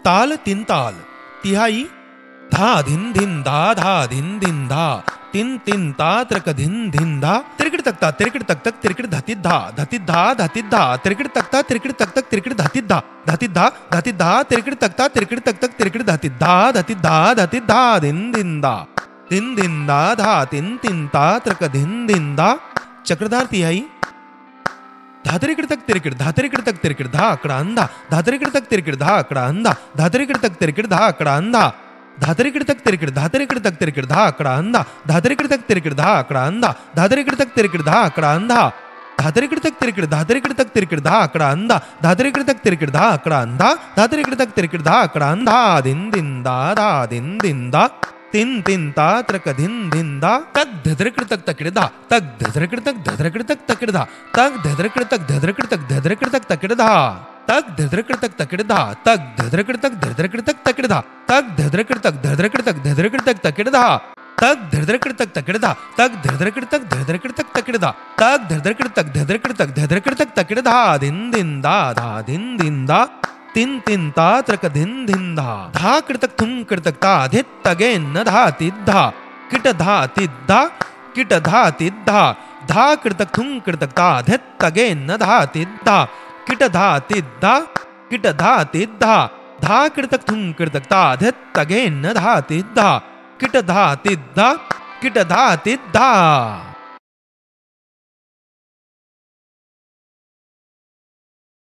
ताल तीन ताल तिहाई धा धिन धिन धा धिन धिन धा तिन तिन ता त्रक धिन धिन धा त्रिकड़ तक तक त्रिकड़ धति धा त्रिकड़ तक तक त्रिकड़ धति धा त्रिकड़ तक तक त्रिकड़ धति धा धिन धिन धा तिन तिन ता त्रक धिन धिन धा चक्रधार तिहाई धातरिकड़ तक त्रिकड़ धा अकड़ा अंधा धातरिकड़ तक त्रिकड़ धा अकड़ा अंधा धातरिकड़ तक त्रिकड़ धा अकड़ा अंधा धातरिकड़ तक त्रिकड़ धा अकड़ा अंधा धातरिकड़ तक त्रिकड़ धा अकड़ा अंधा धातरिकड़ तक त्रिकड़ धा अकड़ा अंधा धातरिकड़ तक त्रिकड़ धा अकड़ा अंधा धातरिकड़ तक त्रिकड़ धा अकड़ा अंधा धातरिकड़ तक त्रिकड़ धा अकड़ा अंधा दिन दिन दा दिन दिन दा तिन तिन ता त्रक धिन धिन दा तक धधरकड़ तक तकड़ धा तक धधरकड़ तक तकड़ धा तक धधरकड़ तक तकड़ धा तक धधरकड़ तक तकड़ धा तक धधरकड़ तक तकड़ धा तक धधरकड़ तक तकड़ धा तक धधरकड़ तक तकड़ धा तक धधरकड़ तक तकड़ धा तक धधरकड़ तक तकड़ धा दिन दिन दा दिन दिन दा तिन तिन ता त्रक धिन धिन धा कृतक तुम कृतक ता धित तगे न धा तिद्धा किट धा तिद्धा किट धा तिद्धा धा कृतक तुम कृतक ता धित तगे न धा तिद्धा किट धा तिद्धा किट धा तिद्धा धा कृतक तुम कृतक ता धित तगे न धा तिद्धा किट धा तिद्धा किट धा तिद्धा।